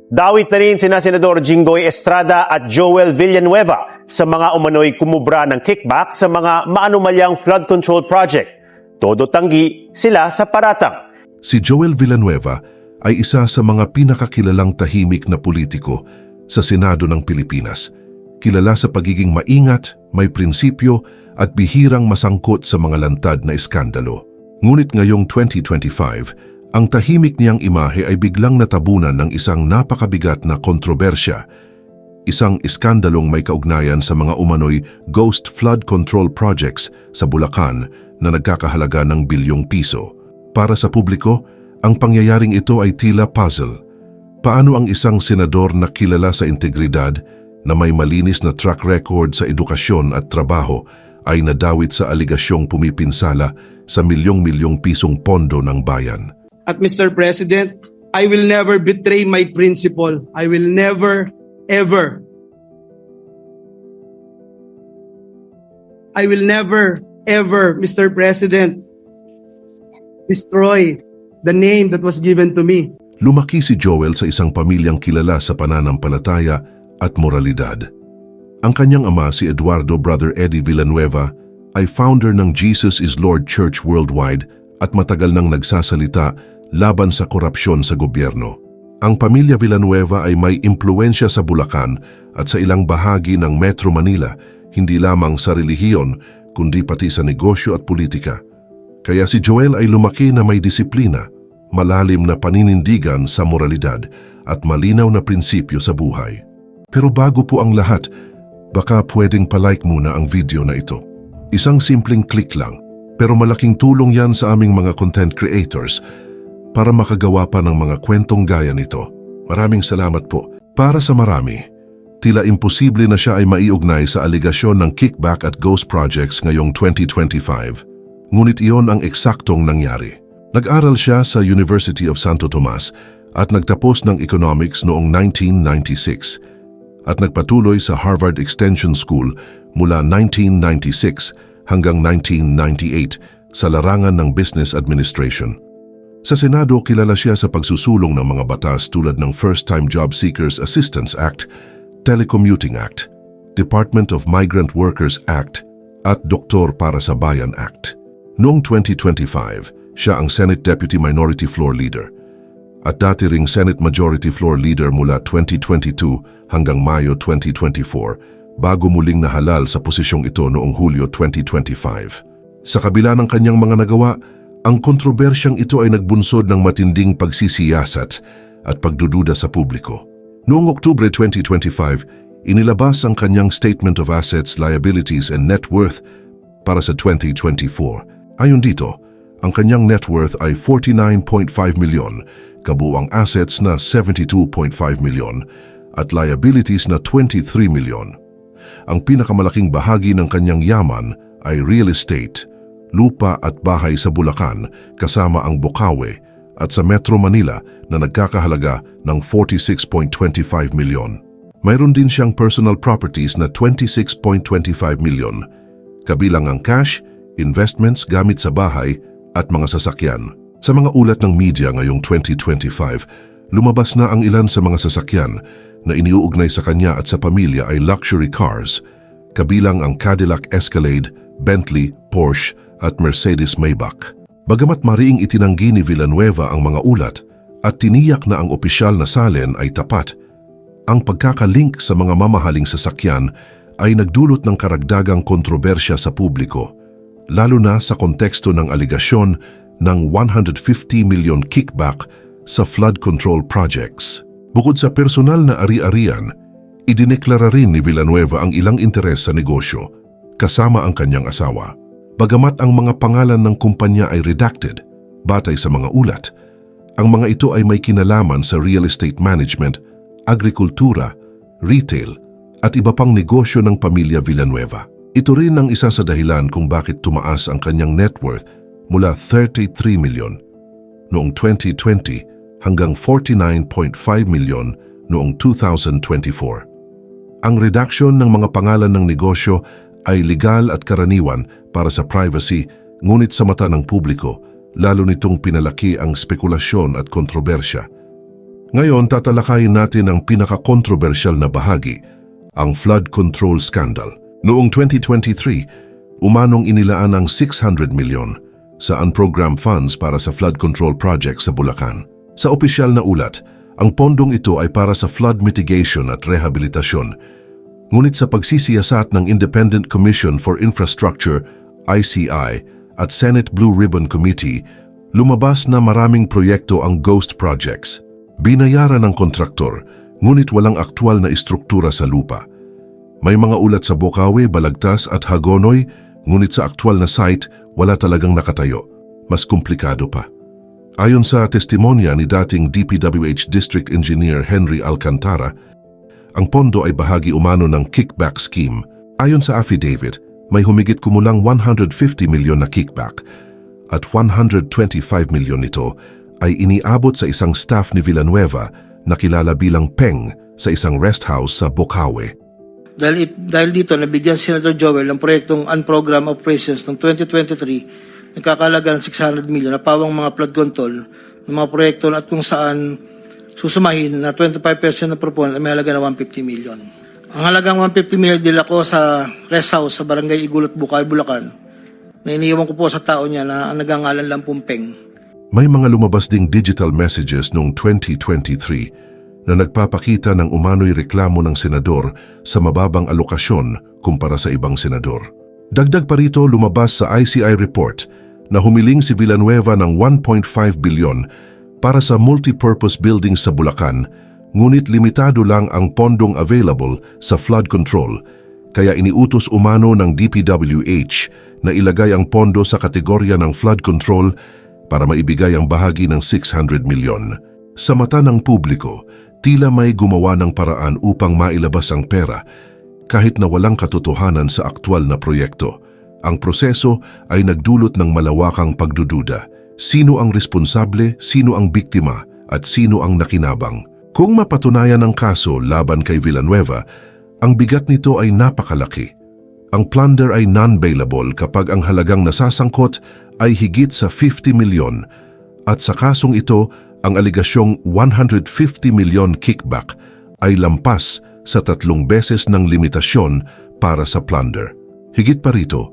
Dawit na rin sina Senador Jinggoy Estrada at Joel Villanueva sa mga umano'y kumubra ng kickback sa mga maanumalyang flood control project. Todo tanggi sila sa paratang. Si Joel Villanueva ay isa sa mga pinakakilalang tahimik na politiko sa Senado ng Pilipinas. Kilala sa pagiging maingat, may prinsipyo at bihirang masangkot sa mga lantad na iskandalo. Ngunit ngayong 2025, ang tahimik niyang imahe ay biglang natabunan ng isang napakabigat na kontrobersya. Isang iskandalong may kaugnayan sa mga umano'y ghost flood control projects sa Bulacan na nagkakahalaga ng bilyong piso. Para sa publiko, ang pangyayaring ito ay tila puzzle. Paano ang isang senador na kilala sa integridad, na may malinis na track record sa edukasyon at trabaho, ay nadawit sa aligasyong pumipinsala sa milyong-milyong pisong pondo ng bayan? At Mr. President, I will never betray my principle. I will never, ever. I will never, ever, Mr. President, destroy the name that was given to me. Lumaki si Joel sa isang pamilyang kilala sa pananampalataya at moralidad. Ang kanyang ama, si Eduardo Brother Eddie Villanueva, ay founder ng Jesus is Lord Church Worldwide at matagal nang nagsasalita laban sa korupsyon sa gobyerno. Ang pamilya Villanueva ay may impluensya sa Bulacan at sa ilang bahagi ng Metro Manila, hindi lamang sa relihiyon kundi pati sa negosyo at politika. Kaya si Joel ay lumaki na may disiplina, malalim na paninindigan sa moralidad at malinaw na prinsipyo sa buhay. Pero bago po ang lahat, baka pwedeng palike muna ang video na ito. Isang simpleng click lang, pero malaking tulong yan sa aming mga content creators para makagawa pa ng mga kwentong gaya nito. Maraming salamat po. Para sa marami, tila imposible na siya ay maiugnay sa aligasyon ng kickback at ghost projects ngayong 2025. Ngunit iyon ang eksaktong nangyari. Nag-aral siya sa University of Santo Tomas at nagtapos ng economics noong 1996 at nagpatuloy sa Harvard Extension School mula 1996 hanggang 1998 sa larangan ng Business Administration. Sa Senado, kilala siya sa pagsusulong ng mga batas tulad ng First-Time Job Seekers Assistance Act, Telecommuting Act, Department of Migrant Workers Act, at Doktor para sa Bayan Act. Noong 2025, siya ang Senate Deputy Minority Floor Leader at dati ring Senate Majority Floor Leader mula 2022 hanggang Mayo 2024 bago muling nahalal sa posisyong ito noong Hulyo 2025. Sa kabila ng kanyang mga nagawa, ang kontrobersyang ito ay nagbunsod ng matinding pagsisiyasat at pagdududa sa publiko. Noong Oktubre 2025, inilabas ang kanyang Statement of Assets, Liabilities and Net Worth para sa 2024. Ayon dito, ang kanyang net worth ay 49.5 milyon, kabuuang assets na 72.5 milyon at liabilities na 23 milyon. Ang pinakamalaking bahagi ng kanyang yaman ay real estate, lupa at bahay sa Bulacan kasama ang Bocaue at sa Metro Manila na nagkakahalaga ng 46.25 milyon. Mayroon din siyang personal properties na 26.25 milyon, kabilang ang cash, investments gamit sa bahay at mga sasakyan. Sa mga ulat ng media ngayong 2025, lumabas na ang ilan sa mga sasakyan na iniuugnay sa kanya at sa pamilya ay luxury cars, kabilang ang Cadillac Escalade, Bentley, Porsche at Mercedes Maybach. Bagamat mariing itinanggi ni Villanueva ang mga ulat at tiniyak na ang opisyal na salen ay tapat, ang pagkakalink sa mga mamahaling sasakyan ay nagdulot ng karagdagang kontrobersya sa publiko, lalo na sa konteksto ng aligasyon ng 150 milyon kickback sa flood control projects. Bukod sa personal na ari-arian, idineklara rin ni Villanueva ang ilang interes sa negosyo, kasama ang kanyang asawa. Bagamat ang mga pangalan ng kumpanya ay redacted, batay sa mga ulat, ang mga ito ay may kinalaman sa real estate management, agrikultura, retail, at iba pang negosyo ng pamilya Villanueva. Ito rin ang isa sa dahilan kung bakit tumaas ang kanyang net worth mula 33 milyon noong 2020 hanggang 49.5 milyon noong 2024. Ang redaksyon ng mga pangalan ng negosyo ay legal at karaniwan para sa privacy, ngunit sa mata ng publiko, lalo nitong pinalaki ang spekulasyon at kontrobersya. Ngayon, tatalakayin natin ang pinaka-controversial na bahagi, ang flood control scandal. Noong 2023, umanong inilaan ang 600 milyon sa unprogrammed funds para sa flood control project sa Bulacan. Sa opisyal na ulat, ang pondong ito ay para sa flood mitigation at rehabilitasyon. Ngunit sa pagsisiyasat ng Independent Commission for Infrastructure, ICI, at Senate Blue Ribbon Committee, lumabas na maraming proyekto ang ghost projects. Binayaran ng kontraktor, ngunit walang aktwal na istruktura sa lupa. May mga ulat sa Bocaue, Balagtas at Hagonoy, ngunit sa aktwal na site, wala talagang nakatayo. Mas komplikado pa. Ayon sa testimonya ni dating DPWH District Engineer Henry Alcantara, ang pondo ay bahagi umano ng kickback scheme. Ayon sa affidavit, may humigit kumulang 150 milyon na kickback at 125 milyon nito ay iniabot sa isang staff ni Villanueva na kilala bilang Peng sa isang rest house sa Bocaue. Dahil dito, nabigyan si Senator Joel ng proyektong unprogrammed operations ng 2023 nagkakalaga ng 600 million na pawang mga flood control ng mga proyekto at kung saan susumahin na 25% ng proponent ay may halaga na 150 million. Ang halagang 150 million dila ko sa rest house sa Barangay Igulat, Bucay, Bulacan na iniiwan ko po sa tao niya na ang nagangalan lang Pumpeng. May mga lumabas ding digital messages noong 2023 na nagpapakita ng umano'y reklamo ng senador sa mababang alokasyon kumpara sa ibang senador. Dagdag pa rito, lumabas sa ICI report na humiling si Villanueva ng 1.5 bilyon para sa multipurpose buildings sa Bulacan, ngunit limitado lang ang pondong available sa flood control, kaya iniutos umano ng DPWH na ilagay ang pondo sa kategorya ng flood control para maibigay ang bahagi ng 600 milyon. Sa mata ng publiko, tila may gumawa ng paraan upang mailabas ang pera kahit na walang katotohanan sa aktwal na proyekto. Ang proseso ay nagdulot ng malawakang pagdududa. Sino ang responsable, sino ang biktima, at sino ang nakinabang? Kung mapatunayan ang kaso laban kay Villanueva, ang bigat nito ay napakalaki. Ang plunder ay non-bailable kapag ang halagang nasasangkot ay higit sa 50 milyon at sa kasong ito, ang aligasyong 150 milyon kickback ay lampas sa 3 beses ng limitasyon para sa plunder. Higit pa rito,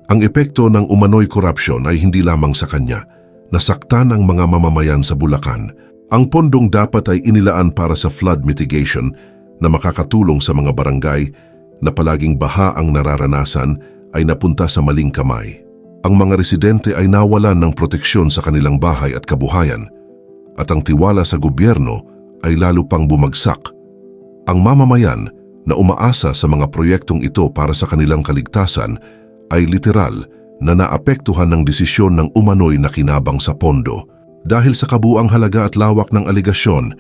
ang epekto ng umano'y korupsyon ay hindi lamang sa kanya. Nasaktan ang mga mamamayan sa Bulacan. Ang pondong dapat ay inilaan para sa flood mitigation na makakatulong sa mga barangay na palaging baha ang nararanasan ay napunta sa maling kamay. Ang mga residente ay nawalan ng proteksyon sa kanilang bahay at kabuhayan, at ang tiwala sa gobyerno ay lalo pang bumagsak. Ang mamamayan na umaasa sa mga proyektong ito para sa kanilang kaligtasan ay literal na naapektuhan ng desisyon ng umano'y nakinabang sa pondo. Dahil sa kabuang halaga at lawak ng aligasyon,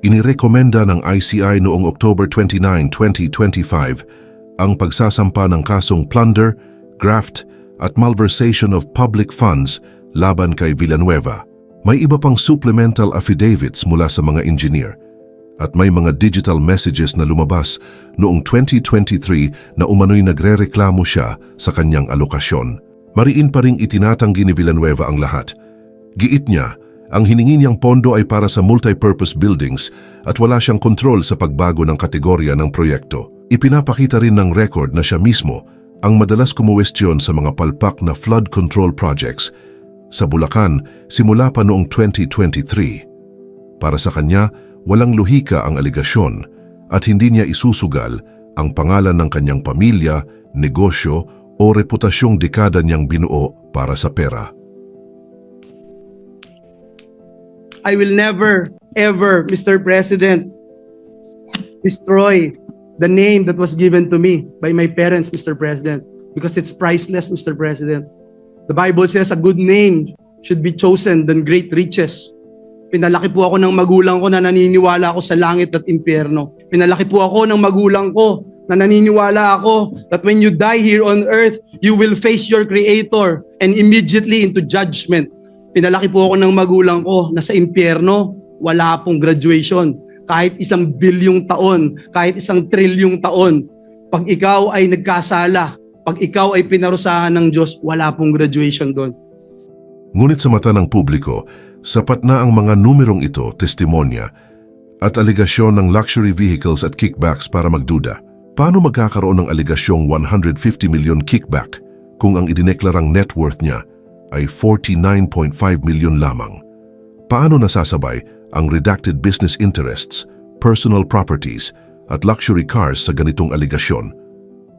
inirekomenda ng ICI noong October 29, 2025 ang pagsasampa ng kasong plunder, graft at malversation of public funds laban kay Villanueva. May iba pang supplemental affidavits mula sa mga engineer at may mga digital messages na lumabas noong 2023 na umano'y nagrereklamo siya sa kanyang alokasyon. Mariin pa ring itinatanggi ni Villanueva ang lahat. Giit niya, ang hiningi niyang pondo ay para sa multipurpose buildings at wala siyang kontrol sa pagbago ng kategorya ng proyekto. Ipinapakita rin ng record na siya mismo ang madalas kumuwestiyon sa mga palpak na flood control projects sa Bulacan simula pa noong 2023. Para sa kanya, walang lohika ang aligasyon at hindi niya isusugal ang pangalan ng kanyang pamilya, negosyo o reputasyong dekada niyang binuo para sa pera. I will never, ever, Mr. President, destroy the name that was given to me by my parents, Mr. President, because it's priceless, Mr. President. The Bible says a good name should be chosen than great riches. Pinalaki po ako ng magulang ko na naniniwala ako sa langit at impyerno. Pinalaki po ako ng magulang ko na naniniwala ako that when you die here on earth, you will face your Creator and immediately into judgment. Pinalaki po ako ng magulang ko na sa impyerno, wala pong graduation. Kahit 1 bilyong taon, kahit 1 trilyong taon, pag ikaw ay nagkasala, pag ikaw ay pinarusahan ng Diyos, wala pong graduation doon. Ngunit sa mata ng publiko, sapat na ang mga numerong ito, testimonya, at aligasyon ng luxury vehicles at kickbacks para magduda. Paano magkakaroon ng aligasyong 150 million kickback kung ang idineklarang net worth niya ay 49.5 million lamang? Paano nasasabay ang redacted business interests, personal properties at luxury cars sa ganitong aligasyon?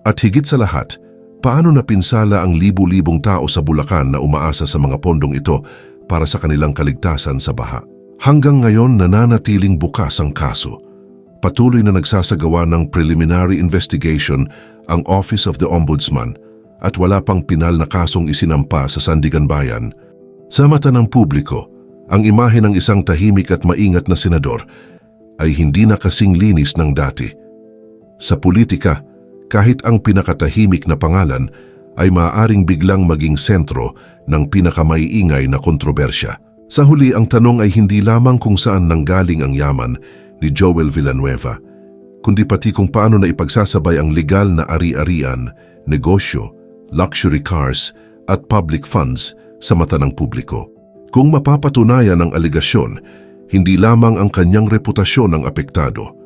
At higit sa lahat, paano napinsala ang libu-libong tao sa Bulacan na umaasa sa mga pondong ito para sa kanilang kaligtasan sa baha? Hanggang ngayon nananatiling bukas ang kaso. Patuloy na nagsasagawa ng preliminary investigation ang Office of the Ombudsman at wala pang pinal na kasong isinampa sa Sandigan Bayan. Sa mata ng publiko, ang imahe ng isang tahimik at maingat na senador ay hindi na kasing linis ng dati. Sa politika, kahit ang pinakatahimik na pangalan ay maaaring biglang maging sentro ng pinakamaiingay na kontrobersya. Sa huli, ang tanong ay hindi lamang kung saan nanggaling ang yaman ni Joel Villanueva, kundi pati kung paano na ipagsasabay ang legal na ari-arian, negosyo, luxury cars at public funds sa mata ng publiko. Kung mapapatunayan ang aligasyon, hindi lamang ang kanyang reputasyon ang apektado.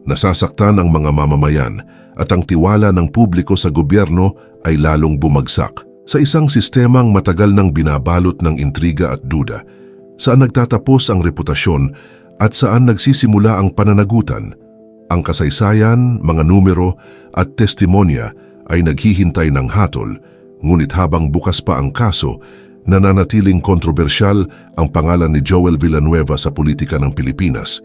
Nasasaktan ang mga mamamayan at ang tiwala ng publiko sa gobyerno ay lalong bumagsak. Sa isang sistemang matagal nang binabalot ng intriga at duda, saan nagtatapos ang reputasyon at saan nagsisimula ang pananagutan, ang kasaysayan, mga numero at testimonya ay naghihintay ng hatol, ngunit habang bukas pa ang kaso, nananatiling kontrobersyal ang pangalan ni Joel Villanueva sa politika ng Pilipinas.